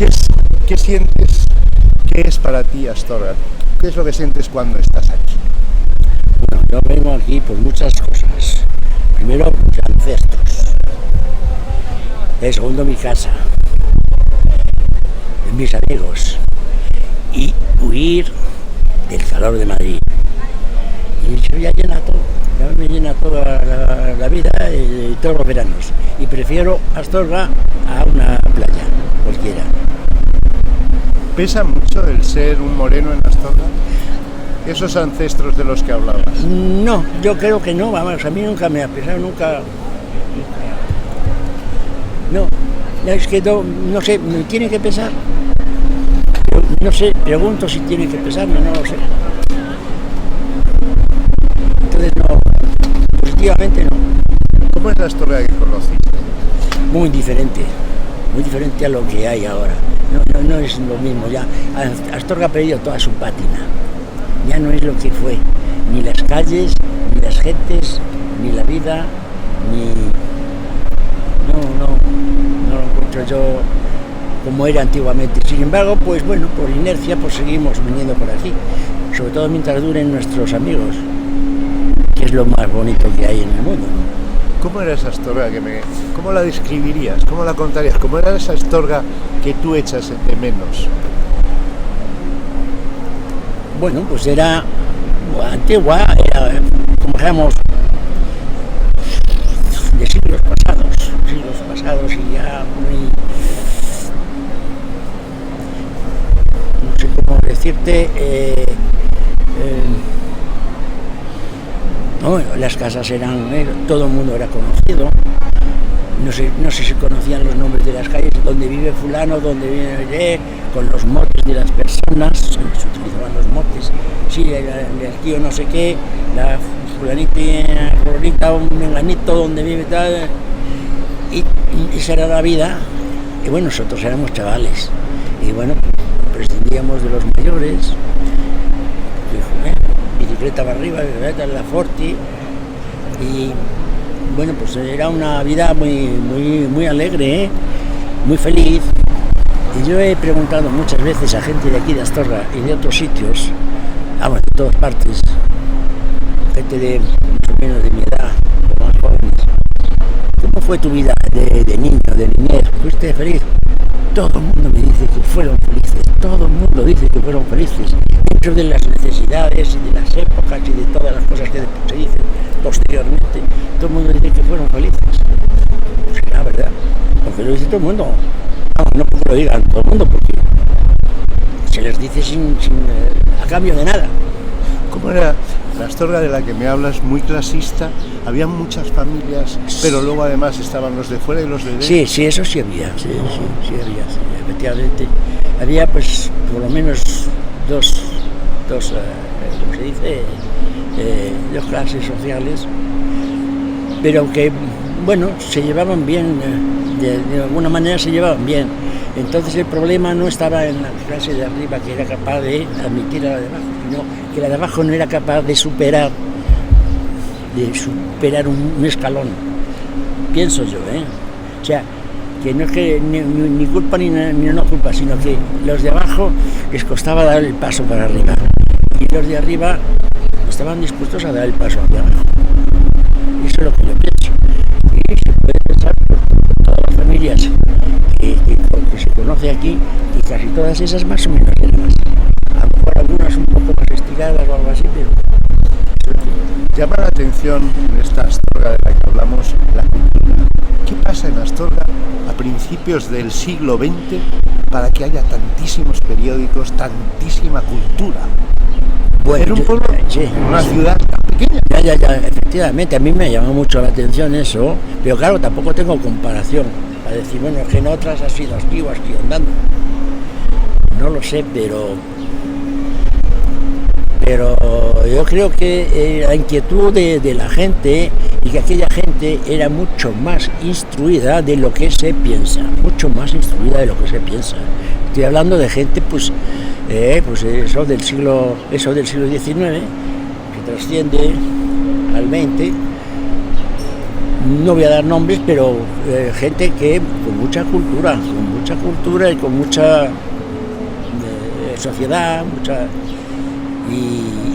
¿Qué es, qué sientes? ¿Qué es para ti Astorga? ¿Qué es lo que sientes cuando estás aquí? Bueno, yo vengo aquí por muchas cosas. Primero, mis ancestros. Segundo, mi casa. Mis amigos. Y huir del calor de Madrid. Y eso ya llena todo. Ya me llena toda la vida y todos los veranos. Y prefiero Astorga a una playa cualquiera. ¿Pesa mucho el ser un moreno en Astorga? Esos ancestros de los que hablabas. No, yo creo que no, vamos, a mí nunca me ha pesado, nunca. No, es que no sé, ¿me tiene que pesar? No sé, pregunto si tiene que pesarme, no lo sé. Entonces no, positivamente no. ¿Cómo es la Astorga que conociste? Muy diferente a lo que hay ahora. No es lo mismo ya. Astorga ha perdido toda su pátina. Ya no es lo que fue. Ni las calles, ni las gentes, ni la vida, ni... No lo encuentro yo como era antiguamente. Sin embargo, pues bueno, por inercia, pues seguimos viniendo por aquí. Sobre todo mientras duren nuestros amigos, que es lo más bonito que hay en el mundo, ¿no? ¿Cómo era esa Astorga cómo la describirías? ¿Cómo la contarías? ¿Cómo era esa Astorga que tú echas de menos? Bueno, pues era antigua, era, como digamos, de siglos pasados y ya muy... No sé cómo decirte... no, las casas eran... todo el mundo era conocido. No sé si conocían los nombres de las calles, donde vive fulano, donde vive... con los motes de las personas, se utilizaban los motes, sí, el tío no sé qué, la fulanita, un menganito, donde vive tal, y esa era la vida. Y bueno, nosotros éramos chavales, y bueno, prescindíamos de los mayores, bicicleta para arriba, la Forti, y bueno, pues era una vida muy alegre, muy feliz. Y yo he preguntado muchas veces a gente de aquí de Astorga y de otros sitios, bueno, de todas partes, gente de más o menos de mi edad, o más jóvenes, ¿cómo fue tu vida de niño, de niñez? ¿Fuiste feliz? Todo el mundo me dice que fueron felices, todo el mundo dice que fueron felices, dentro de las necesidades y de las épocas y de todas las cosas que se dicen posteriormente, todo el mundo dice que fueron felices. Pues la verdad, porque lo dice todo el mundo. No porque lo digan todo el mundo, porque se les dice a cambio de nada. ¿Cómo era la Astorga de la que me hablas? Muy clasista, había muchas familias, pero luego además estaban los de fuera y los de dentro. Sí, eso sí había, sí, efectivamente. Había pues por lo menos dos ¿cómo se dice? Dos clases sociales, pero que, bueno, se llevaban bien, de alguna manera se llevaban bien. Entonces el problema no estaba en la clase de arriba, que era capaz de admitir a la de abajo, sino que la de abajo no era capaz de superar un escalón, pienso yo, O sea, que no es que ni culpa ni no culpa, sino que los de abajo les costaba dar el paso para arriba y los de arriba estaban dispuestos a dar el paso hacia abajo. Eso es lo que yo pienso. Y se puede pensar por todas las familias que se conoce aquí, y casi todas esas más o menos eran así. A lo mejor algunas un poco más estiradas o algo así, pero... Llama la atención en esta Astorga de la que hablamos la cultura. ¿Qué pasa en Astorga a principios del siglo XX para que haya tantísimos periódicos, tantísima cultura? Bueno, era un pueblo, sí, una ciudad tan pequeña. Ya, efectivamente, a mí me llamó mucho la atención eso, pero claro, tampoco tengo comparación para decir, bueno, es que en otras ha sido aquí o aquí andando. No lo sé, pero yo creo que la inquietud de la gente, y que aquella gente era mucho más instruida de lo que se piensa, Estoy hablando de gente, pues eso del siglo XIX, que trasciende al XX, no voy a dar nombres, pero gente que con mucha cultura y con mucha sociedad,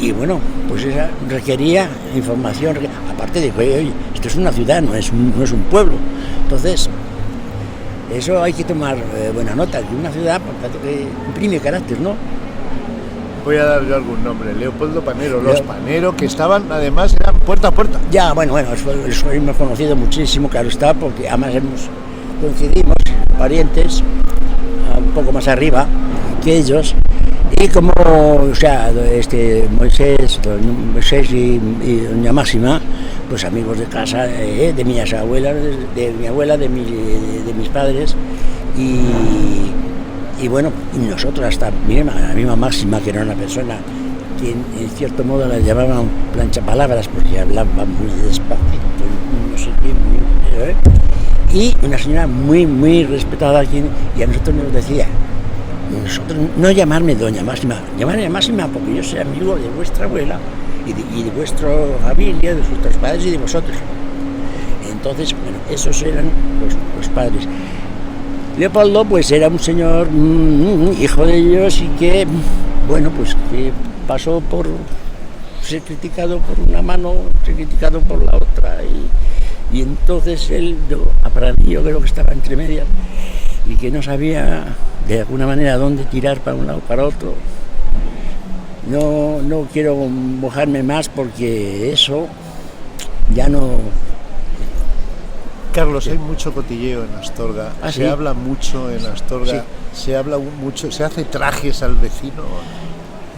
y bueno, pues esa requería información, aparte de que, oye, esto es una ciudad, no es un pueblo. Entonces, eso hay que tomar buena nota, que una ciudad, por tanto, que imprime carácter, ¿no? Voy a dar yo algún nombre, Leopoldo Panero, los Panero, que estaban, además, eran puerta a puerta. Ya, bueno, eso hemos conocido muchísimo, claro está, porque además coincidimos, parientes, un poco más arriba que ellos, y como, o sea, Moisés y doña Máxima, pues amigos de casa, de mis abuelas, de mi abuela, de mis padres, y bueno, y nosotros hasta la misma Máxima, que era una persona que en cierto modo la llamaban planchapalabras porque hablaba muy despacito, no sé qué, y una señora muy, muy respetada aquí, y a nosotros nos decía, no llamarme doña Máxima, llamarme Máxima porque yo soy amigo de vuestra abuela y de vuestra familia, de vuestros padres y de vosotros. Entonces, bueno, esos eran los padres. Leopoldo pues era un señor hijo de ellos y que, bueno, pues que pasó por ser criticado por una mano, ser criticado por la otra, y entonces él aprendí, yo creo que estaba entre medias y que no sabía de alguna manera dónde tirar para un lado para otro. No quiero mojarme más porque eso ya no... Carlos, hay mucho cotilleo en Astorga, se habla mucho en Astorga, se habla mucho, se hace trajes al vecino.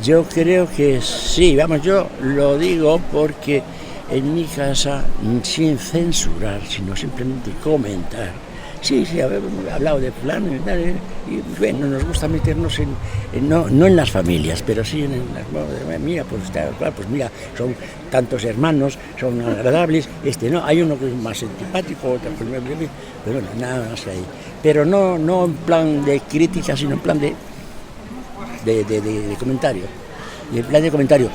Yo creo que sí, vamos, yo lo digo porque en mi casa, sin censurar, sino simplemente comentar, sí, he hablado de fulano y tal, y bueno, nos gusta meternos no en las familias, pero sí en las... Mira, pues mira, son tantos hermanos, son agradables, no, hay uno que es más antipático, otro, pero bueno, nada más ahí. Pero no en plan de crítica, sino en plan de comentario. Y en plan de comentario.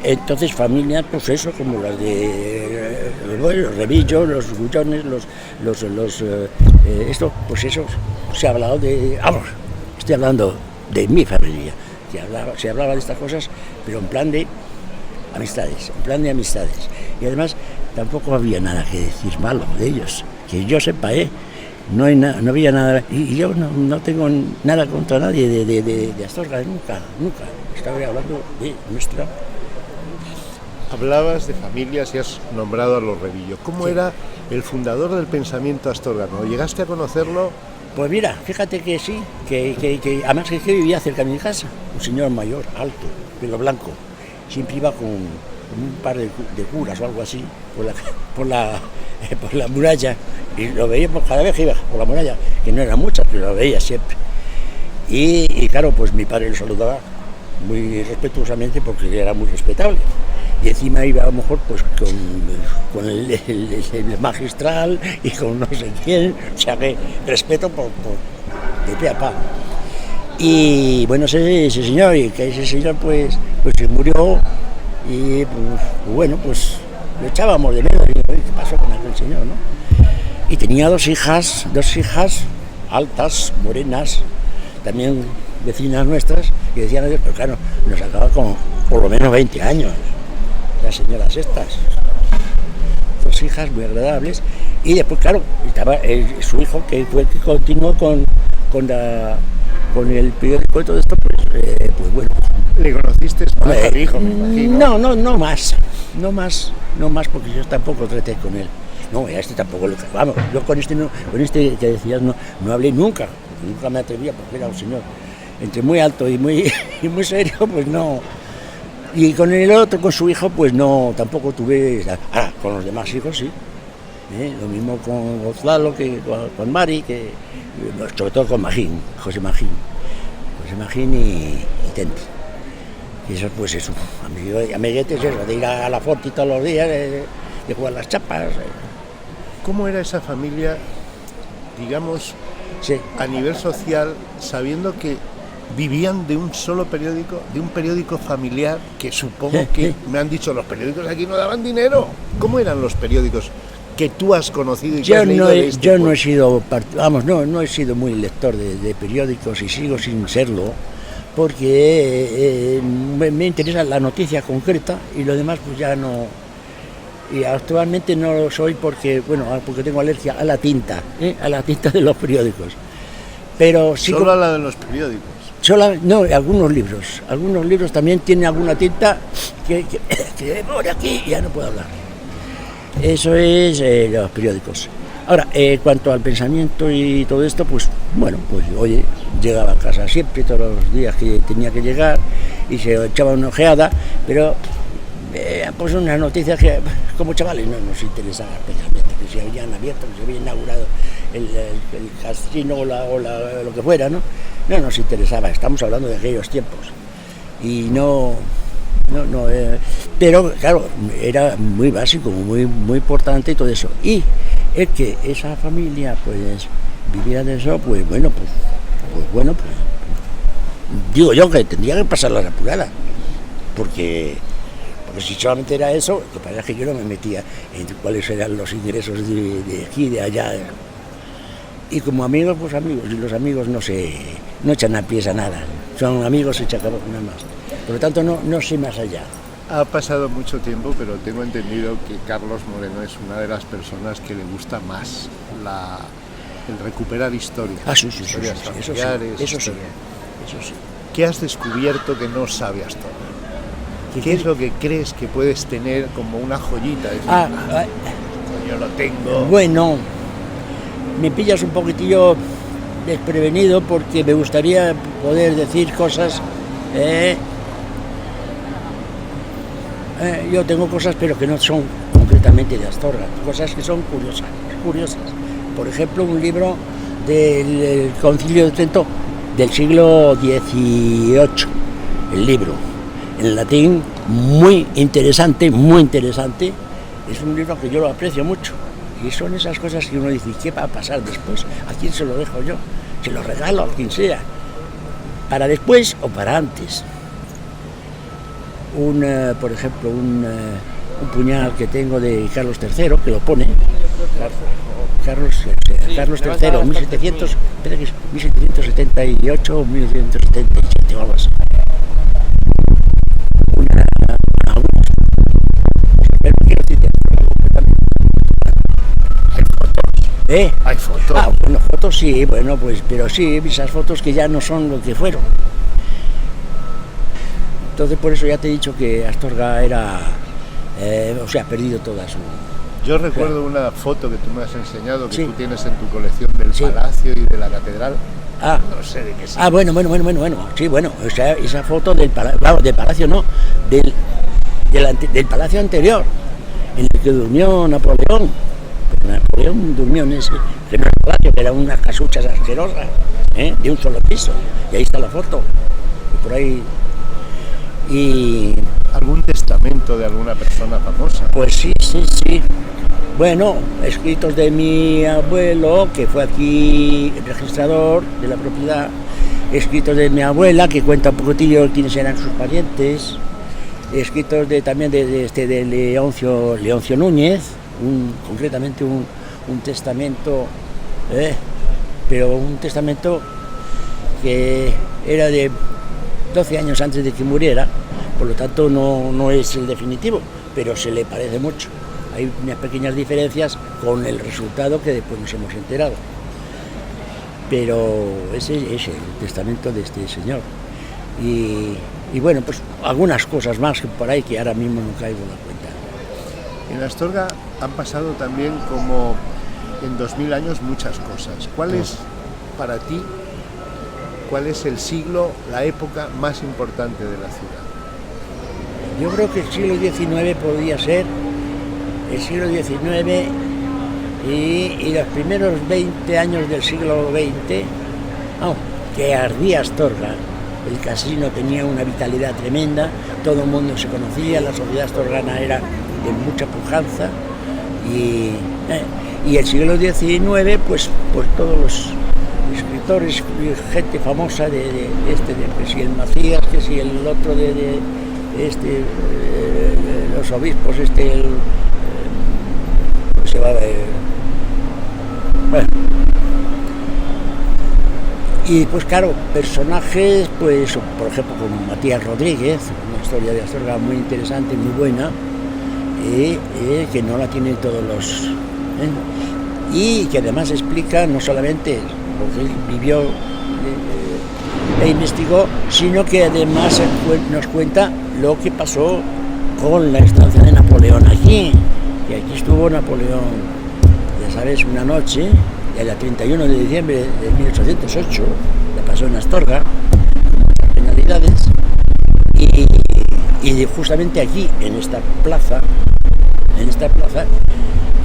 Entonces, familias, pues eso, como las de los Revillos, los Gullones, esto, pues eso, se ha hablado de... Vamos, estoy hablando de mi familia. Se hablaba de estas cosas, pero en plan de amistades, Y además, tampoco había nada que decir malo de ellos, que yo sepa, no había nada, y yo no tengo nada contra nadie de Astorga, nunca. Estaba hablando de nuestra... Hablabas de familias y has nombrado a los Revillo. ¿Cómo era el fundador del pensamiento astorgano? ¿Llegaste a conocerlo? Pues mira, fíjate que sí, que además que vivía cerca de mi casa, un señor mayor, alto, pelo blanco, siempre iba con un par de curas o algo así por la muralla, y lo veíamos cada vez que iba por la muralla, que no eran muchas, pero lo veía siempre. Y claro, pues mi padre lo saludaba muy respetuosamente porque era muy respetable. Y encima iba a lo mejor pues con el magistral y con no sé quién, o sea que respeto de pe a pa. Y bueno, ese señor, pues se murió, y pues bueno, pues lo echábamos de menos, y digo, ¿qué pasó con aquel señor, no? Y tenía dos hijas altas, morenas, también vecinas nuestras, y decían, pero claro, nos sacaba con por lo menos 20 años. Las señoras estas, dos hijas muy agradables, y después claro estaba su hijo que fue el que continuó con el periódico y todo esto, pues bueno. ¿Le conociste más al hijo, me imagino? No más porque yo tampoco traté con él. No, a este tampoco vamos, yo con este que decías no hablé nunca me atrevía porque era un señor entre muy alto y muy serio, pues no. Y con el otro, con su hijo, pues no, tampoco tuve... con los demás hijos sí. Lo mismo con Gonzalo, que con Mari, sobre todo con José Magín y Tenti. Y eso, pues eso, amiguetes, eso, de ir a la Forti todos los días, de jugar las chapas. ¿Cómo era esa familia, digamos, sí, a nivel social, sabiendo que vivían de un solo periódico, de un periódico familiar, que supongo que me han dicho, los periódicos aquí no daban dinero? ¿Cómo eran los periódicos que tú has conocido y que Yo has leído no de he, este yo no pueblo? he sido, no he sido muy lector de periódicos y sigo sin serlo, porque me interesa la noticia concreta y lo demás pues ya no. Y actualmente no lo soy porque tengo alergia a la tinta de los periódicos. Pero sí Solo a la de los periódicos. no, algunos libros también tienen alguna tinta que por aquí ya no puedo hablar. Eso es los periódicos. Ahora, en cuanto al pensamiento y todo esto, pues oye, llegaba a casa siempre, todos los días que tenía que llegar, y se echaba una ojeada, pero pues unas noticias que como chavales no nos interesaba especialmente, que se habían abierto, que se había inaugurado el casino o lo que fuera, no nos interesaba. Estamos hablando de aquellos tiempos y pero claro, era muy básico, muy importante y todo eso. Y es que esa familia pues vivía de eso, digo yo que tendría que pasar las apuradas, porque si solamente era eso, lo que pasa es que yo no me metía en cuáles eran los ingresos de aquí, de allá. Y como amigos, pues amigos, y los amigos no echan a pies a nada, son amigos y se acabó nada más. Por lo tanto, no sé más allá. Ha pasado mucho tiempo, pero tengo entendido que Carlos Moreno es una de las personas que le gusta más el recuperar historias. Sí, historias sí, familiares. eso sí. ¿Qué has descubierto que no sabe hasta ahora? ¿Qué es lo que crees que puedes tener como una joyita? Yo lo tengo. Bueno, me pillas un poquitillo desprevenido porque me gustaría poder decir cosas. Yo tengo cosas, pero que no son concretamente de Astorga, cosas que son curiosas. Por ejemplo, un libro del Concilio de Trento del siglo XVIII, el libro, en latín, muy interesante, es un libro que yo lo aprecio mucho, y son esas cosas que uno dice, ¿qué va a pasar después? ¿A quién se lo dejo yo? Se lo regalo a quien sea, para después o para antes. Por ejemplo, un puñal que tengo de Carlos III, que lo pone, Carlos III, 1778 o 1777 o algo así. Hay fotos. Fotos sí, pero sí, esas fotos que ya no son lo que fueron. Entonces por eso ya te he dicho que Astorga era, ha perdido toda su... Yo recuerdo una foto que tú me has enseñado, que sí. Tú tienes en tu colección del palacio y de la catedral. No sé de qué es. Sí, esa foto del palacio no, del palacio anterior, en el que durmió Napoleón. Napoleón durmió en ese primer palacio, que eran unas casuchas asquerosas, de un solo piso, y ahí está la foto, y por ahí. Y ¿algún testamento de alguna persona famosa? Pues sí. Bueno, escritos de mi abuelo, que fue aquí el registrador de la propiedad, escritos de mi abuela, que cuenta un poquitillo quiénes eran sus parientes, escritos también de Leoncio Núñez, concretamente un testamento, pero un testamento que era de 12 años antes de que muriera, por lo tanto no es el definitivo, pero se le parece mucho. Hay unas pequeñas diferencias con el resultado que después nos hemos enterado. Pero ese es el testamento de este señor. Y bueno, pues algunas cosas más que por ahí que ahora mismo no caigo en la cuenta. En Astorga han pasado también, como en 2000 años, muchas cosas. ¿Cuál es para ti, cuál es el siglo, la época más importante de la ciudad? Yo creo que el siglo XIX podría ser el siglo XIX y los primeros 20 años del siglo XX, que ardía Astorga. El casino tenía una vitalidad tremenda, todo el mundo se conocía, la sociedad astorgana era de mucha pujanza, y el siglo XIX, pues todos los escritores, gente famosa que si el Macías, que si el otro los obispos, se va a ver. Bueno. Y pues claro, personajes, pues por ejemplo con Matías Rodríguez, una historia de Astorga muy interesante, muy buena, que no la tienen todos los... y que además explica no solamente lo que él vivió e investigó, sino que además nos cuenta lo que pasó con la estancia de Napoleón aquí, que aquí estuvo Napoleón, ya sabes, una noche, el 31 de diciembre de 1808, la pasó en Astorga, con muchas penalidades, y justamente aquí, en esta plaza,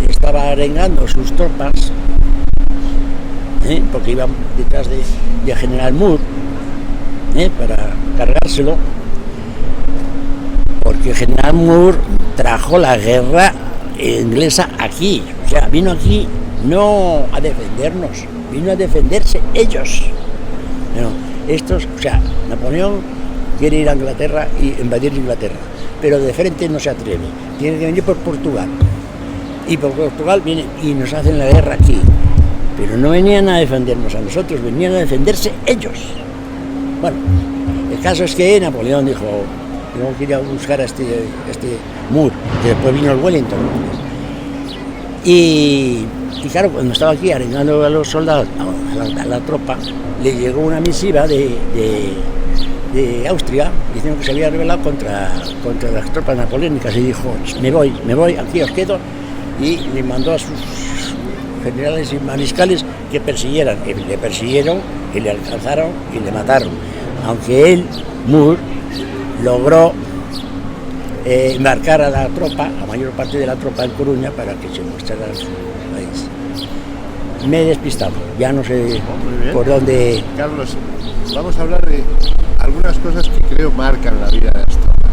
estaba arengando sus tropas, porque iban detrás de General Moore, para cargárselo, porque General Moore trajo la guerra inglesa aquí, o sea, vino aquí no a defendernos, vino a defenderse ellos. Bueno, estos, o sea, Napoleón quiere ir a Inglaterra y invadir Inglaterra, pero de frente no se atreve, tiene que venir por Portugal, y por Portugal viene y nos hacen la guerra aquí, pero no venían a defendernos a nosotros, venían a defenderse ellos. Bueno, el caso es que Napoleón dijo, tengo que ir a buscar a este Moore, que después vino el Wellington, y claro, cuando estaba aquí arengando a los soldados, a la tropa, le llegó una misiva de Austria diciendo que se había rebelado contra las tropas napoleónicas, y dijo, me voy, aquí os quedo, y le mandó a sus generales y mariscales que persiguieran, y le persiguieron y le alcanzaron y le mataron, aunque él, Moore, logró embarcar a la tropa, la mayor parte de la tropa en Coruña, para que se mostrara a su país. Me he despistado, ya no sé por dónde... Carlos, vamos a hablar de algunas cosas que creo marcan la vida de Astorga.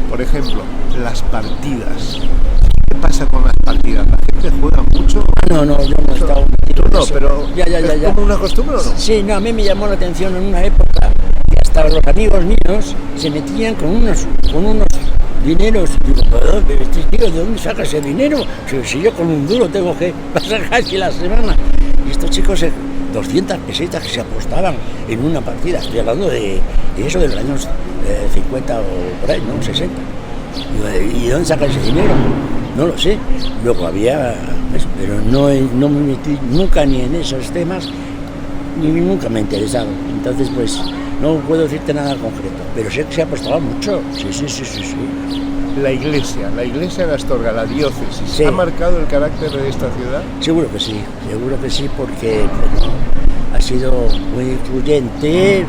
Por ejemplo, las partidas. ¿Qué pasa con las partidas? ¿La gente juega mucho? No, yo no he estado metido en eso. Pero ya. ¿es como una costumbre o no? Sí, no, a mí me llamó la atención en una época que hasta los amigos míos se metían con unos dineros. Digo, tío, ¿de dónde sacas ese dinero? Si yo con un duro tengo que pasar casi la semana. Y estos chicos, 200 pesetas que se apostaban en una partida. Estoy hablando de eso de los años 50 o por ahí, ¿no? 60. Digo, ¿y de dónde sacas ese dinero? No lo sé. Luego había eso, pero no me metí nunca ni en esos temas, ni nunca me ha interesado. Entonces, pues, no puedo decirte nada concreto, pero sé que se apostaba mucho. Sí. La iglesia de Astorga, la diócesis, sí. ¿Ha marcado el carácter de esta ciudad? Seguro que sí, porque bueno, ha sido muy influyente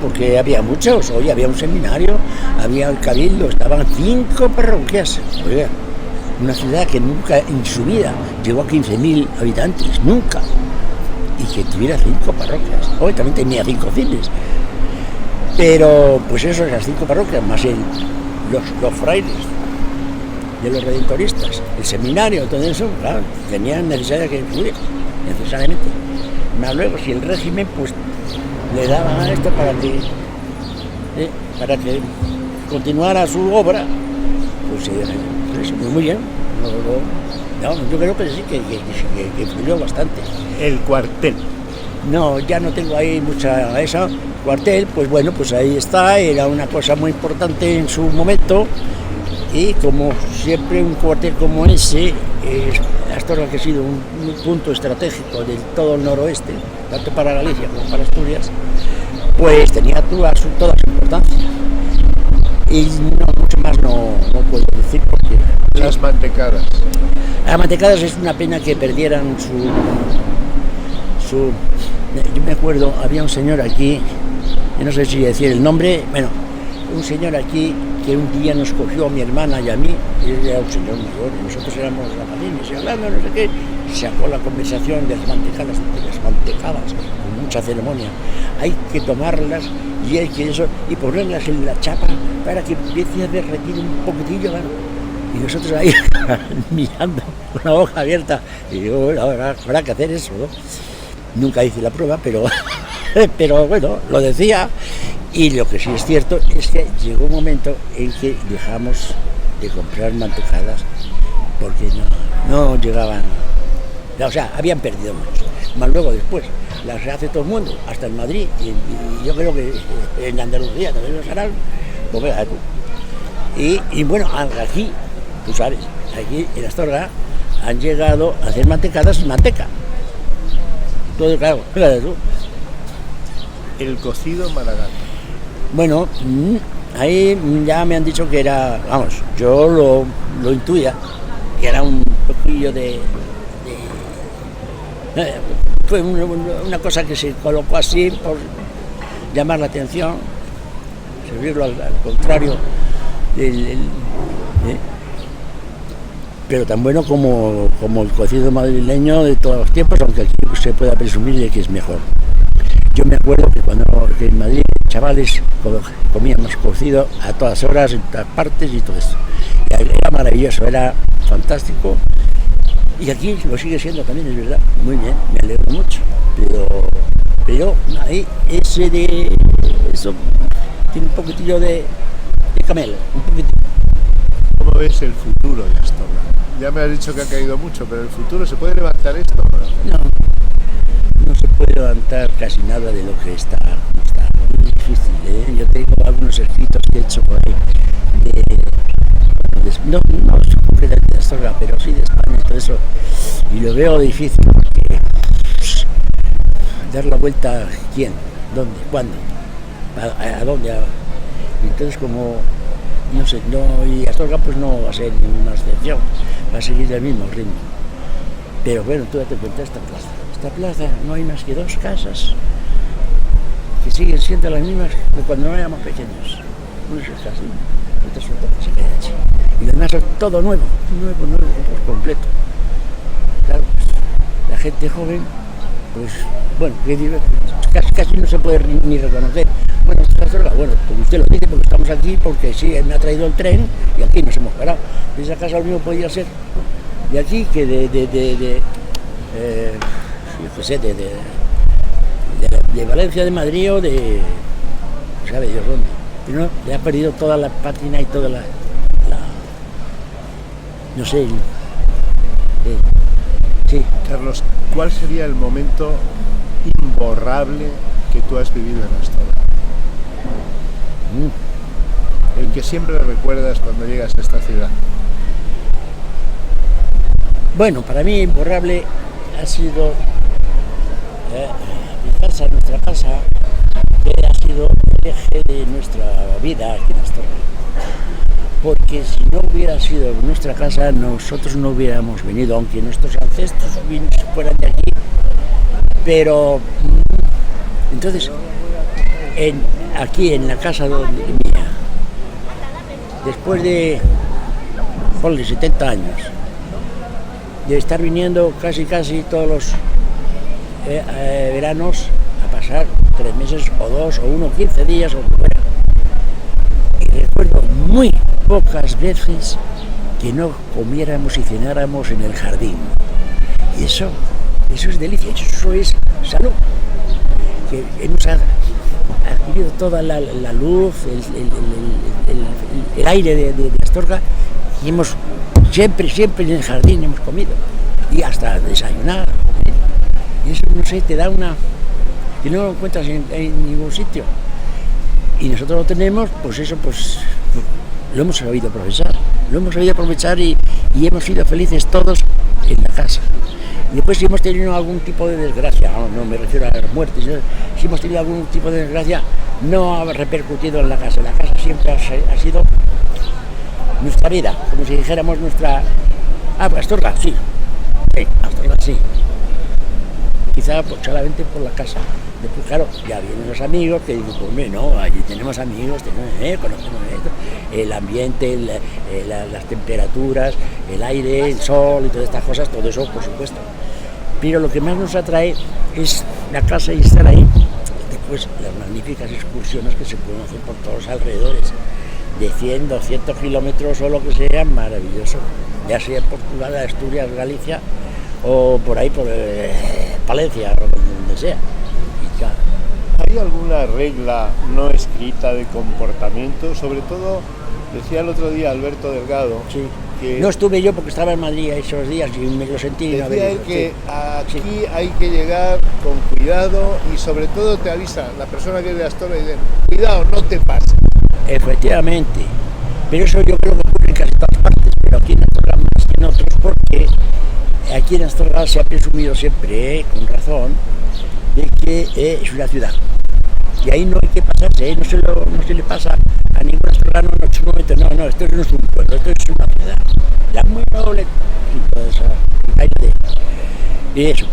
porque había muchos. Hoy había un seminario, había el cabildo, estaban 5 parroquias. Oiga, una ciudad que nunca en su vida llegó a 15.000 habitantes, nunca. Y que tuviera 5 parroquias. Hoy también tenía 5 cines. Pero, pues eso, esas 5 parroquias, más los frailes de los redentoristas, el seminario, todo eso, claro, tenían necesidad que influir, necesariamente. Más luego, si el régimen, pues, le daba esto para que continuara su obra, pues muy bien. Yo creo que sí, que influyó bastante. El cuartel. No, ya no tengo ahí mucha esa. Cuartel, pues bueno, pues ahí está, era una cosa muy importante en su momento, y como siempre un cuartel como ese, Astorga, que ha sido un punto estratégico de todo el noroeste, tanto para Galicia como para Asturias, pues tenía toda su importancia. Y no, mucho más no puedo decir, porque... Las mantecadas. Las mantecadas es una pena que perdieran su... Yo me acuerdo, había un señor aquí, yo no sé si decir el nombre, bueno, un señor aquí que un día nos cogió a mi hermana y a mí, él era un señor mayor, y nosotros éramos rapacines, y hablando, no sé qué, sacó la conversación de las mantecadas, con mucha ceremonia. Hay que tomarlas y hay que eso, y ponerlas en la chapa para que empiece a derretir un poquitillo, ¿no? Y nosotros ahí mirando con la boca abierta, y digo, bueno, habrá que hacer eso, ¿no? Nunca hice la prueba, pero bueno, lo decía. Y lo que sí es cierto es que llegó un momento en que dejamos de comprar mantecadas porque no llegaban, o sea, habían perdido mucho. Más luego después las hace todo el mundo, hasta en Madrid, y yo creo que en Andalucía también los harán, pues venga tú. Y bueno, aquí, tú sabes, aquí en Astorga han llegado a hacer mantecadas sin manteca. Todo claro, fíjate tú. El cocido malagata. Bueno, ahí ya me han dicho que era, vamos, yo lo intuía, que era un poquillo fue una cosa que se colocó así por llamar la atención, servirlo al contrario pero tan bueno como el cocido madrileño de todos los tiempos, aunque aquí se pueda presumir de que es mejor. Yo me acuerdo que cuando en Madrid, chavales, comíamos cocido a todas horas, en todas partes y todo eso. Y era maravilloso, era fantástico. Y aquí lo sigue siendo también, es verdad. Muy bien, me alegro mucho. Pero ahí eso tiene un poquitillo de camelo, un poquitillo. ¿Cómo ves el futuro de Astorga? Ya me has dicho que ha caído mucho, pero el futuro, ¿se puede levantar esto? No se puede levantar casi nada de lo que está. Muy difícil, ¿eh? Yo tengo algunos escritos que he hecho por ahí no concretamente de Astorga, pero sí de España y todo eso, y lo veo difícil porque dar la vuelta, ¿quién? ¿Dónde? ¿Cuándo? ¿A dónde? Entonces como no sé, y Astorga pues no va a ser ninguna excepción, va a seguir el mismo ritmo. Pero bueno, tú date cuenta, esta plaza no hay más que 2 casas que siguen siendo las mismas que cuando no éramos pequeños. Una es el jardín, otra es otra, se queda allí. Y lo demás es todo nuevo por completo. Claro, pues, la gente joven, pues bueno, casi no se puede ni reconocer. Bueno, esto es Astorga, bueno, como usted lo dice, porque estamos aquí, porque sí, él me ha traído el tren y aquí nos hemos parado. De esa casa lo mismo podría ser de aquí que de Valencia, de Madrid o de, ¿sabe Dios dónde? Pero no, le ha perdido toda la pátina y toda la no sé, sí. Carlos, ¿cuál sería el momento imborrable que tú has vivido en Astorga? El que siempre recuerdas cuando llegas a esta ciudad. Bueno, para mí imborrable ha sido nuestra casa, que ha sido el eje de nuestra vida aquí en Astorga. Porque si no hubiera sido nuestra casa, nosotros no hubiéramos venido, aunque nuestros ancestros fueran de aquí. Pero entonces, aquí en la casa mía, después de 70 años, de estar viniendo casi todos los veranos a pasar 3 meses o 2 o 1, 15 días o lo que fuera. Y recuerdo muy pocas veces que no comiéramos y cenáramos en el jardín. Y eso es delicia, eso es salud. Que hemos adquirido toda la luz, el aire de Astorga, y hemos siempre en el jardín hemos comido, y hasta desayunar. Y eso, no sé, te da que no lo encuentras en ningún sitio. Y nosotros lo tenemos, pues eso, pues lo hemos sabido aprovechar y hemos sido felices todos en la casa. Y después si hemos tenido algún tipo de desgracia, no me refiero a las muertes, si hemos tenido algún tipo de desgracia, no ha repercutido en la casa. La casa siempre ha sido nuestra vida, como si dijéramos nuestra... Astorga, sí. Astorga, sí. Quizá solamente por la casa. Después, claro, ya vienen los amigos que dicen, pues no, allí tenemos amigos, conocemos esto, el ambiente, las temperaturas, el aire, el sol y todas estas cosas, todo eso, por supuesto. Pero lo que más nos atrae es la casa y estar ahí. Después, las magníficas excursiones que se pueden hacer por todos los alrededores, de 100, 200 kilómetros o lo que sea, maravilloso. Ya sea Portugal, Asturias, Galicia o por ahí, por Palencia o donde sea. Y ya, ¿Hay alguna regla no escrita de comportamiento? Sobre todo, decía el otro día Alberto Delgado, Sí. que No estuve yo porque estaba en Madrid esos días y me lo sentí. decía haber él ido, que sí. aquí hay que llegar con cuidado y sobre todo te avisa la persona que es de Astorga y dice, cuidado, no te pases. Efectivamente, pero eso yo creo que ocurre en casi todas partes, pero aquí en Astorga más que en otros, porque aquí en Astorga se ha presumido siempre, con razón, de que es una ciudad. Y ahí no hay que pasarse, no se le pasa a ningún astorgano en su momento, no, esto no es un pueblo, esto es una ciudad. La muy noble, y todo eso, y eso.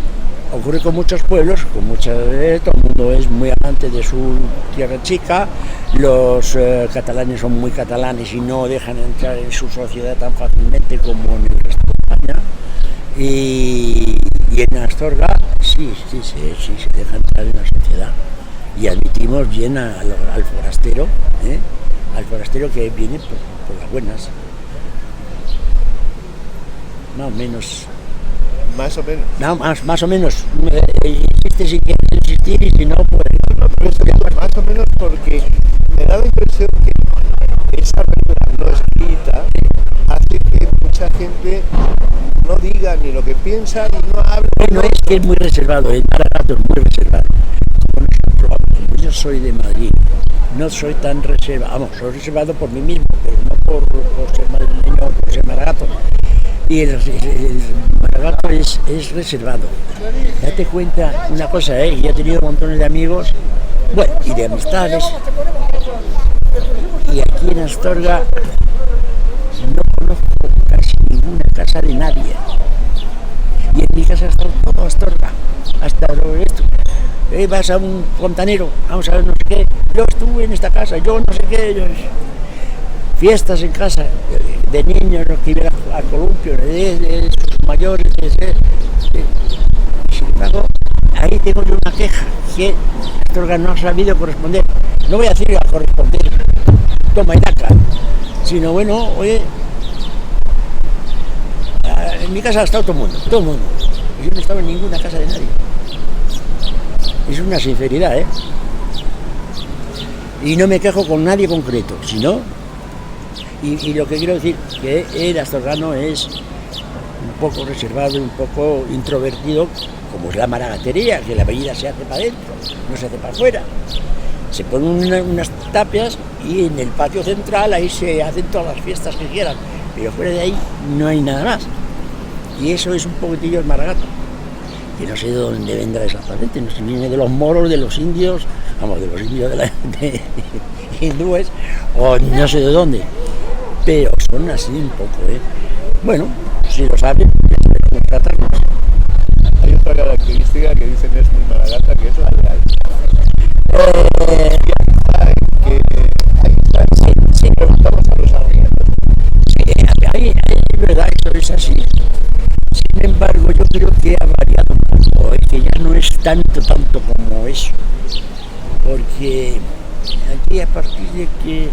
Ocurre con muchos pueblos, todo el mundo es muy amante de su tierra chica, los catalanes son muy catalanes y no dejan entrar en su sociedad tan fácilmente como en el resto de España, y en Astorga sí se deja entrar en la sociedad y admitimos bien al forastero, al forastero que viene por las buenas, más o menos. Más o menos. No, más o menos. Insiste si quieres insistir y si no, pues... No, pero eso digo, más o menos porque me da la impresión que esa regla no escrita hace que mucha gente no diga ni lo que piensa y no hable. Bueno, es que es muy reservado, el Maragato es muy reservado. Como yo soy de Madrid, no soy tan reservado, vamos, soy reservado por mí mismo, pero no por ser madrileño o por ser Maragato. Y el Maragato es reservado. Date cuenta una cosa, yo he tenido montones de amigos, bueno, y de amistades, y aquí en Astorga no conozco casi ninguna casa de nadie. Y en mi casa está todo Astorga, hasta esto. Vas a un fontanero, vamos a ver no sé qué, yo estuve en esta casa, yo no sé qué, fiestas en casa de niños que iban a columpio, de sus mayores, sin embargo, ahí tengo yo una queja que Astorga no ha sabido corresponder. No voy a decir a corresponder, toma y daca, sino bueno, oye, en mi casa ha estado todo el mundo, y yo no estaba en ninguna casa de nadie. Es una sinceridad, y no me quejo con nadie concreto, sino, y lo que quiero decir, que el astorgano es un poco reservado, un poco introvertido, como es la maragatería, que la bebida se hace para adentro, no se hace para afuera. Se ponen unas tapias y en el patio central ahí se hacen todas las fiestas que quieran, pero fuera de ahí no hay nada más. Y eso es un poquitillo el Maragato, que no sé de dónde vendrá exactamente, no sé si viene de los moros, de los indios, vamos, de los indios de hindúes, o no sé de dónde, pero son así un poco, Bueno, si lo saben, cómo tratarlos. Hay otra característica que dicen es muy maragata, que es la lealtad. Sí, preguntamos a los arriendos. Sí, es verdad, eso es así. Sin embargo, yo creo que ha variado un poco, que ya no es tanto como eso. Porque aquí, a partir de que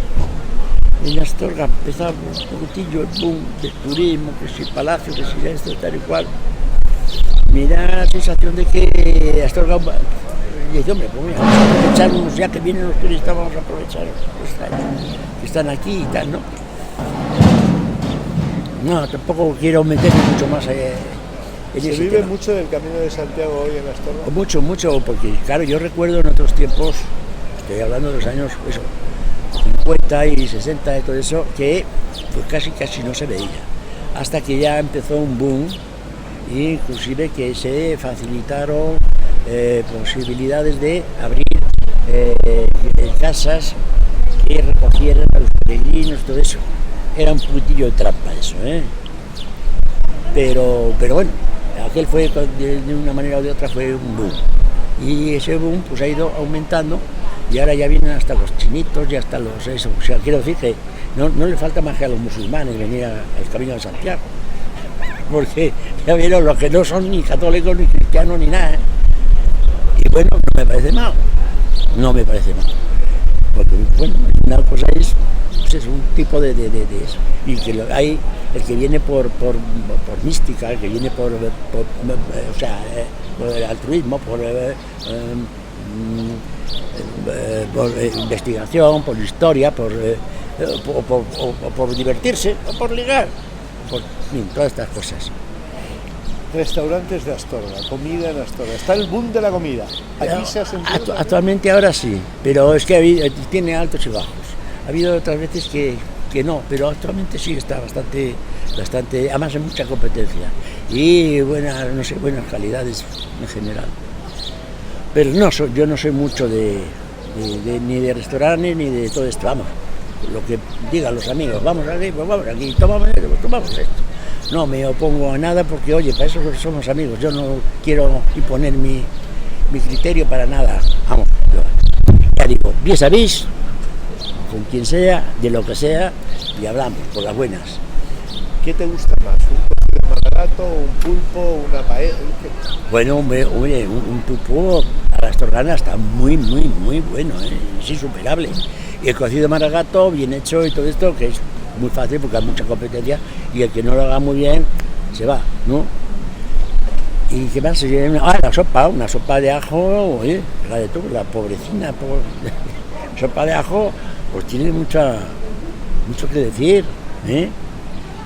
en Astorga empezaba un poquitillo el boom del turismo, que si el palacio, que si esto, tal y cual, me da la sensación de que Astorga dice, hombre, pues mira, vamos a aprovecharnos, ya que vienen los turistas, vamos a aprovechar que están aquí y tal, ¿no? No, tampoco quiero meterme mucho más en ¿Se ese vive tema. mucho del Camino de Santiago hoy en Astorga? Mucho, porque claro, yo recuerdo en otros tiempos, estoy hablando de los años 50 y 60 y todo eso, que pues casi no se veía, hasta que ya empezó un boom, e inclusive que se facilitaron posibilidades de abrir casas que recogieran a los peregrinos, todo eso. Era un poquitillo de trampa eso, pero bueno, aquel fue, de una manera o de otra, fue un boom. Y ese boom pues ha ido aumentando y ahora ya vienen hasta los chinitos y hasta los eso. O sea, quiero decir que no le falta más que a los musulmanes venir al Camino de Santiago. Porque ya vieron los que no son ni católicos, ni cristianos, ni nada. Y bueno, no me parece mal. Porque bueno, una cosa es un tipo de eso. Y que hay el que viene por mística, el que viene por altruismo, por por investigación, por historia, por divertirse, o por ligar, por todas estas cosas. Restaurantes de Astorga, comida en Astorga. Está el boom de la comida. Aquí se ha sentido. Actualmente ahora sí, pero es que tiene altos y bajos. Ha habido otras veces que no, pero actualmente sí está bastante, además hay mucha competencia y buenas calidades en general. Pero yo no soy mucho ni de restaurantes ni de todo esto, vamos, lo que digan los amigos, vamos aquí, pues vamos aquí, tomamos esto. No me opongo a nada porque, oye, para eso somos amigos, yo no quiero imponer mi criterio para nada, vamos, ya digo, bien sabéis, con quien sea, de lo que sea, y hablamos, por las buenas. ¿Qué te gusta más? ¿Un cocido de maragato, un pulpo, una paella? Bueno, oye, un pulpo a la astorgana está muy bueno, es insuperable. Y el cocido de maragato, bien hecho y todo esto, que es muy fácil porque hay mucha competencia, y el que no lo haga muy bien, se va, ¿no? ¿Y qué más? Una sopa de ajo, oye, la pobrecina, sopa de ajo, pues tiene mucho que decir, ¿eh?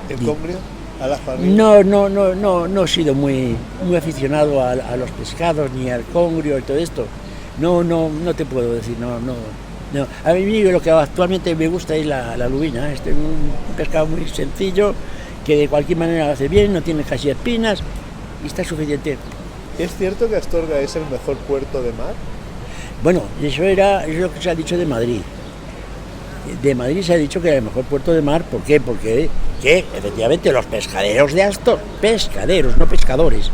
¿El congrio? ¿Al ajo arriba? No he sido muy aficionado a los pescados ni al congrio y todo esto. No te puedo decir, no. A mí lo que actualmente me gusta es la lubina. Este es un pescado muy sencillo, que de cualquier manera lo hace bien, no tiene casi espinas y está suficiente. ¿Es cierto que Astorga es el mejor puerto de mar? Bueno, eso es lo que se ha dicho de Madrid. De Madrid se ha dicho que era el mejor puerto de mar. ¿Por qué? Porque efectivamente los pescaderos de Astorga, pescaderos, no pescadores,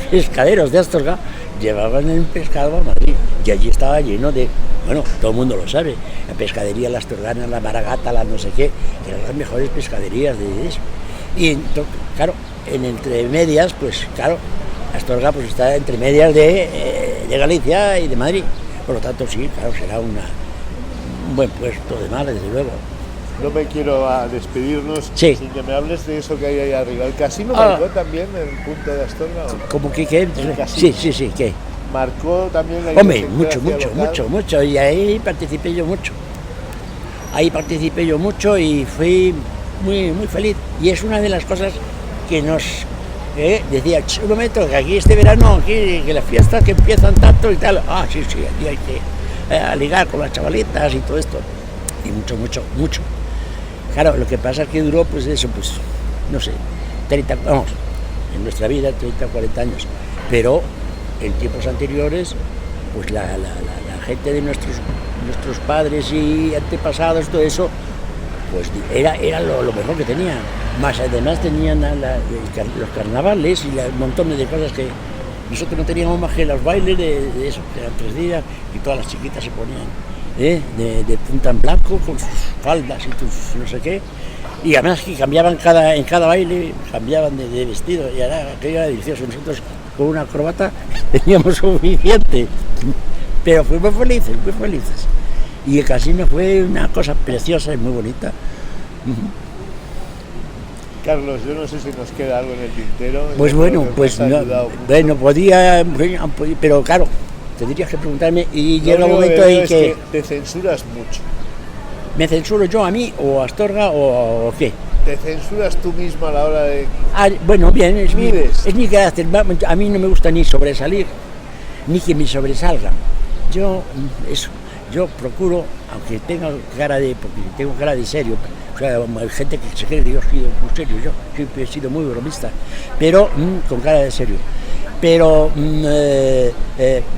pescaderos de Astorga llevaban el pescado a Madrid y allí estaba lleno de, bueno, todo el mundo lo sabe, la pescadería, la astorgana, la maragata, la no sé qué, eran las mejores pescaderías de eso. Y entonces, claro, entre medias, pues claro, Astorga pues está entre medias de Galicia y de Madrid. Por lo tanto, sí, claro, será un buen puesto de mar, desde luego. No me quiero despedirnos sin que me hables de eso que hay ahí arriba. ¿El casino marcó también el punto de Astorga? ¿Cómo que qué? Sí, ¿qué? Marcó también la... Hombre, mucho, y ahí participé yo mucho. Y fui muy feliz. Y es una de las cosas que nos decía, un momento, que aquí este verano, que las fiestas que empiezan tanto y tal. Sí, aquí hay que ligar con las chavalitas y todo esto. Y mucho. Claro, lo que pasa es que duró, pues eso, pues, no sé, 30, vamos, en nuestra vida 30 o 40 años. Pero en tiempos anteriores, pues la gente de nuestros padres y antepasados, todo eso, pues era lo mejor que tenían. Más además tenían los carnavales y un montón de cosas que nosotros no teníamos más que los bailes de eso, que eran 3 días y todas las chiquitas se ponían de punta en blanco con sus faldas y sus no sé qué, y además que cambiaban en cada baile, cambiaban de vestido, y aquello era delicioso. Nosotros con una corbata teníamos suficiente, pero fuimos muy felices, y el casino fue una cosa preciosa y muy bonita. Carlos, yo no sé si nos queda algo en el tintero. Pues bueno, podía, pero claro, tendrías que preguntarme, y llega un momento en que te censuras mucho. ¿Me censuro yo a mí o a Astorga o qué? ¿Te censuras tú mismo a la hora de...? Bueno, bien, es mi carácter. A mí no me gusta ni sobresalir, ni que me sobresalgan. Yo procuro, aunque tengo cara de serio, o sea, hay gente que se cree que yo he sido muy serio, yo siempre he sido muy bromista, pero con cara de serio. Pero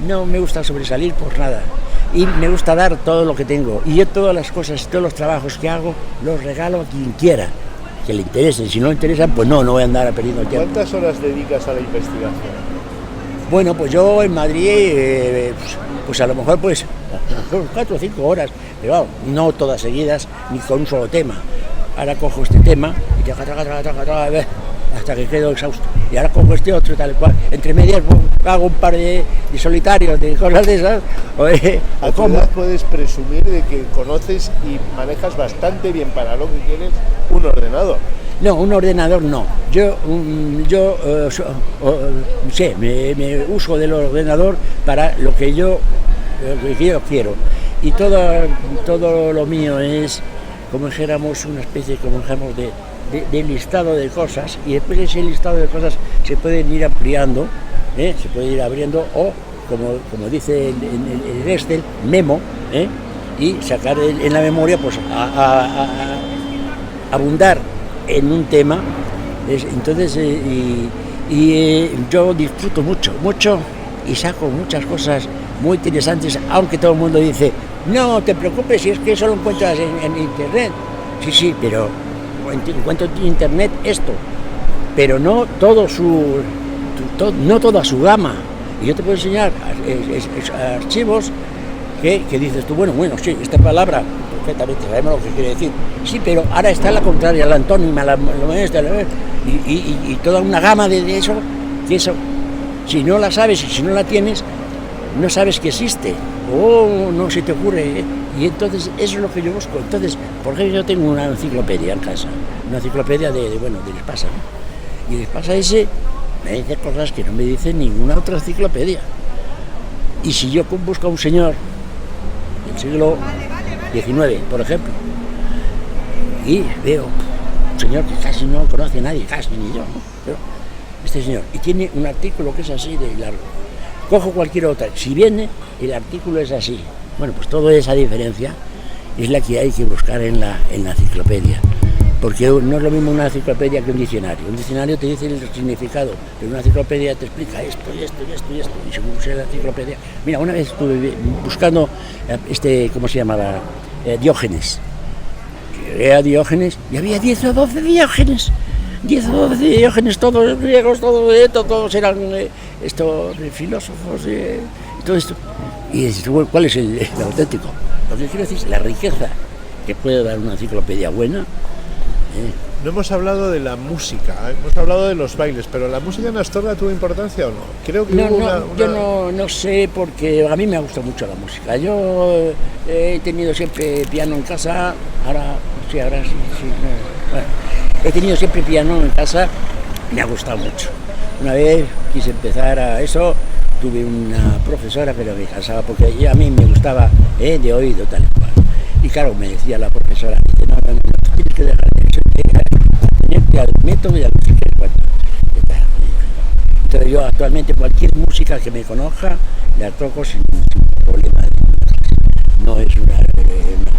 no me gusta sobresalir por nada, y me gusta dar todo lo que tengo, y yo todas las cosas, todos los trabajos que hago los regalo a quien quiera que le interesen. Si no le interesan, pues no voy a andar perdiendo tiempo. ¿Cuántas horas dedicas a la investigación? Bueno, pues yo en Madrid, pues a lo mejor 4 o 5 horas, pero vamos, no todas seguidas ni con un solo tema. Ahora cojo este tema y hasta que quedo exhausto, y ahora cojo este otro tal cual, entre medias hago un par de solitarios, de cosas de esas. ¿A tu edad puedes presumir de que conoces y manejas bastante bien para lo que quieres un ordenador? No, un ordenador no. Yo me uso del ordenador para lo que yo lo que yo quiero. Y todo lo mío es, como dijéramos, una especie de listado de cosas, y después ese listado de cosas se pueden ir ampliando, se puede ir abriendo, o como dice el Excel, memo, y sacar en la memoria, pues a abundar en un tema. Entonces yo disfruto mucho y saco muchas cosas muy interesantes, aunque todo el mundo dice, no te preocupes si es que eso lo encuentras en internet. Sí, pero encuentro en internet esto, pero no toda su gama. Y yo te puedo enseñar archivos que dices tú, bueno, sí, esta palabra perfectamente sabemos lo que quiere decir, sí, pero ahora está la contraria, la antónima, y toda una gama de eso, que eso, si no la sabes y si no la tienes, no sabes que existe, o no se te ocurre, y entonces eso es lo que yo busco. Entonces, por ejemplo, yo tengo una enciclopedia en casa, una enciclopedia de Espasa, ¿no? Y el Espasa ese me dice cosas que no me dice ninguna otra enciclopedia. Y si yo busco a un señor del siglo XIX, por ejemplo, y veo un señor que casi no conoce a nadie, casi ni yo, ¿no? Pero este señor, y tiene un artículo que es así de largo, cojo cualquier otra, si viene, el artículo es así. Bueno, pues toda esa diferencia es la que hay que buscar en la enciclopedia, porque no es lo mismo una enciclopedia que un diccionario. Un diccionario te dice el significado, pero una enciclopedia te explica esto, y según sea la enciclopedia. Mira, una vez estuve buscando ¿cómo se llamaba? Diógenes. Era Diógenes, y había 10 o 12 Diógenes. 10 o 12 Diógenes, todos griegos, todos eran filósofos, y todo esto. Y dices, bueno, ¿cuál es el auténtico? Lo que quiero decir es la riqueza que puede dar una enciclopedia buena. No hemos hablado de la música, hemos hablado de los bailes, pero ¿la música en Astorga tuvo importancia o no? Creo que yo no sé, porque a mí me gusta mucho la música. Yo he tenido siempre piano en casa, ahora sí. Bueno, he tenido siempre piano en casa, me ha gustado mucho. Una vez quise empezar a eso, tuve una profesora, pero me cansaba porque a mí me gustaba de oído, tal y cual. Y claro, me decía la profesora, no, tienes que dejar de tenerte al método y a la música. Entonces yo actualmente cualquier música que me conozca la toco sin problema. No es una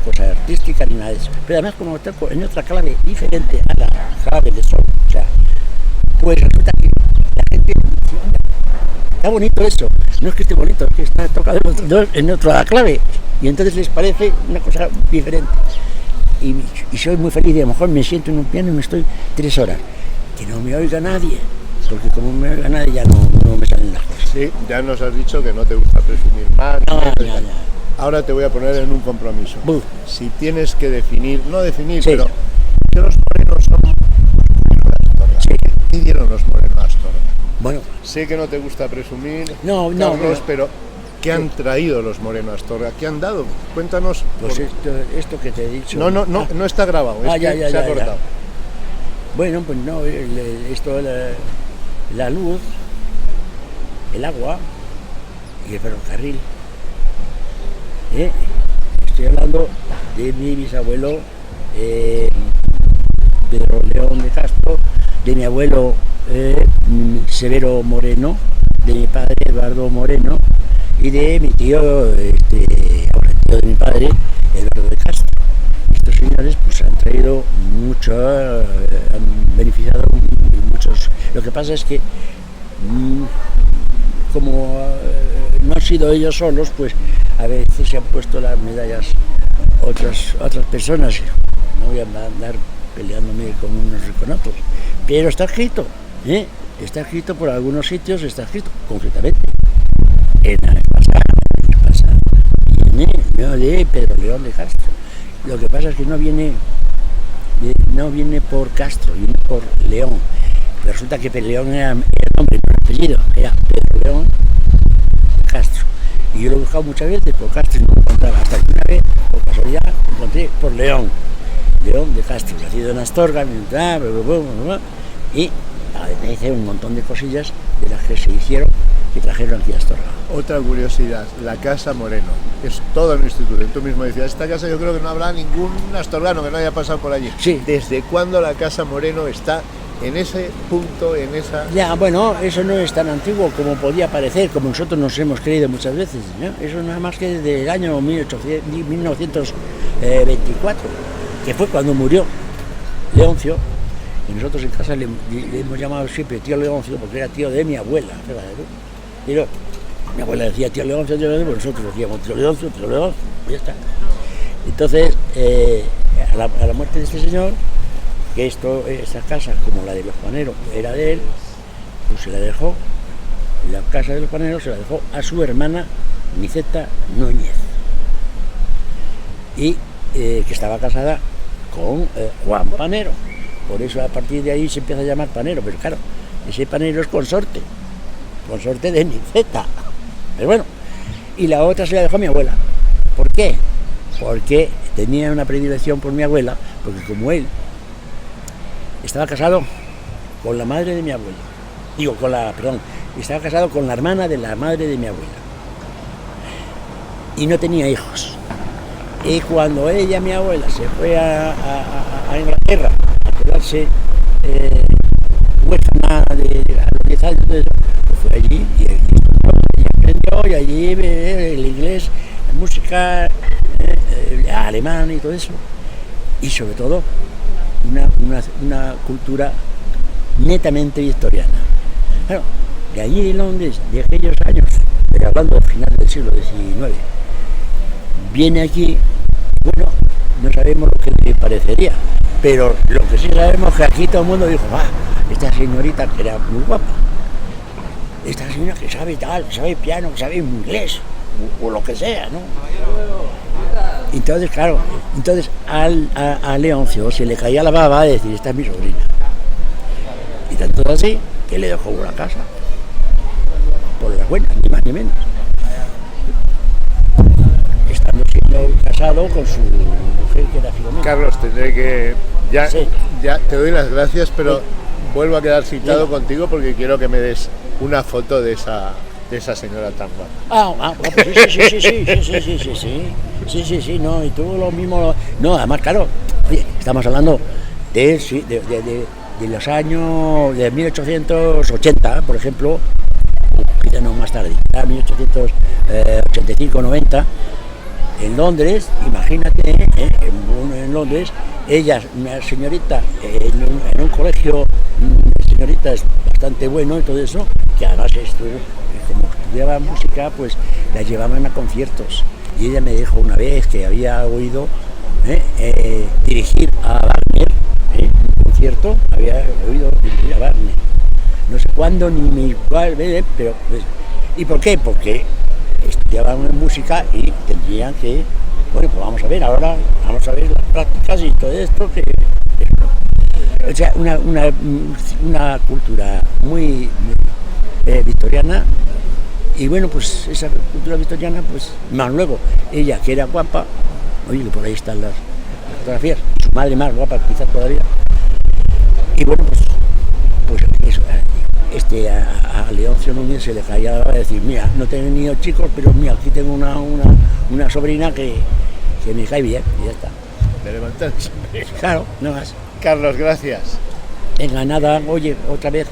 cosa artística ni nada de eso. Pero además como toco en otra clave diferente a la clave de sol, o sea, pues resulta que la gente está bonito eso. No es que esté bonito, es que está tocado en otra clave. Y entonces les parece una cosa diferente. Y soy muy feliz, y a lo mejor me siento en un piano y me estoy 3 horas. Que no me oiga nadie, porque como me oiga nadie ya no me salen las cosas. Sí, ya nos has dicho que no te gusta presumir más. No. Ahora te voy a poner en un compromiso. Si tienes que no definir, sí, pero que los morenos son Astorga. Sí. ¿Qué dieron los morenos a Astorga? Bueno. Sé que no te gusta presumir, Carlos, pero ¿qué han traído los morenos a Astorga? ¿Qué han dado? Cuéntanos. Pues esto que te he dicho. No está grabado, se ha cortado. Bueno, pues no, la luz, el agua y el ferrocarril. Estoy hablando de mi bisabuelo Pedro León de Castro, de mi abuelo Severo Moreno, de mi padre Eduardo Moreno y de mi tío, ahora el tío de mi padre, Eduardo de Castro. Estos señores pues han traído mucho, han beneficiado muchos. Lo que pasa es que como no han sido ellos solos, pues a veces se han puesto las medallas otras personas. No voy a andar peleándome con unos y con otros, pero está escrito, está escrito por algunos sitios, está escrito concretamente en la Espasa, de Pedro León de Castro. Lo que pasa es que no viene por Castro, viene por León. Pero resulta que Pedro León era el nombre, no el apellido, era Pedro León de Castro. Y yo lo he buscado muchas veces por Castro y no lo encontraba. Hasta que una vez, por casualidad, encontré por León de Castro, nacido en Astorga, y hice un montón de cosillas de las que se hicieron y trajeron aquí a Astorga. Otra curiosidad, la Casa Moreno, es toda una institución. Tú mismo decías, esta casa yo creo que no habrá ningún astorgano que no haya pasado por allí. Sí. ¿Desde cuándo la Casa Moreno está en ese punto, en esa...? Ya, bueno, eso no es tan antiguo como podía parecer, como nosotros nos hemos creído muchas veces, ¿no? Eso nada más que desde el año 1924, que fue cuando murió Leoncio, y nosotros en casa le hemos llamado siempre tío Leoncio, porque era tío de mi abuela, fíjate tú. Pero mi abuela decía tío Leoncio, pues nosotros decíamos tío Leoncio, y ya está. Entonces, a la muerte de este señor, que esta casa, como la de los paneros, era de él, pues se la dejó, la casa de los paneros se la dejó a su hermana Niceta Núñez, y que estaba casada con Juan Panero. Por eso a partir de ahí se empieza a llamar Panero, pero claro, ese Panero es consorte de Niceta. Pero bueno, y la otra se la dejó a mi abuela. ¿Por qué? Porque tenía una predilección por mi abuela, porque como él estaba casado con la madre de mi abuela, estaba casado con la hermana de la madre de mi abuela, y no tenía hijos. Y cuando ella, mi abuela, se fue a Inglaterra a quedarse huérfana a los 10 años, pues fue allí y aprendió, y allí el inglés, la música, alemán y todo eso, y sobre todo una cultura netamente victoriana. Claro, de allí de Londres, de aquellos años, hablando del final del siglo XIX, viene aquí, bueno, no sabemos lo que le parecería, pero lo que sí sabemos es que aquí todo el mundo dijo, esta señorita que era muy guapa, esta señora que sabe tal, que sabe piano, que sabe inglés, o lo que sea, ¿no? Entonces, claro, a Leoncio se le caía la baba de decir, esta es mi sobrina. Y tanto así, que le dejó una casa, por las buenas, ni más ni menos. Estando siendo casado con su mujer, que era Filomena. Carlos, tendré que... Ya te doy las gracias, pero Sí. vuelvo a quedar citado contigo porque quiero que me des una foto de esa señora tan guapa. Pues sí, no, y tú lo mismo, no, además, claro, oye, estamos hablando de los años de 1880, por ejemplo, quizá no más tarde, 1885-90, en Londres, imagínate, en Londres, ella, una señorita, en un colegio de señoritas bastante bueno y todo eso, que además como estudiaba música, pues la llevaban a conciertos. Y ella me dijo una vez que había oído dirigir a Wagner, un concierto, había oído dirigir a Wagner. No sé cuándo ni cuál, pero... ¿Y por qué? Porque estudiaban música y tendrían que... Bueno, pues vamos a ver ahora, vamos a ver las prácticas y todo esto, o sea, una cultura muy victoriana. Y bueno, pues esa cultura victoriana, pues más luego, ella que era guapa, oye, por ahí están las fotografías, su madre más guapa quizás todavía, y bueno, pues eso, a Leoncio Núñez se le caía la baba de decir, mira, no he tenido chicos, pero mira, aquí tengo una sobrina que me cae bien, y ya está. De levantarse. Claro, no más. Carlos, gracias. Venga, nada, oye, otra vez.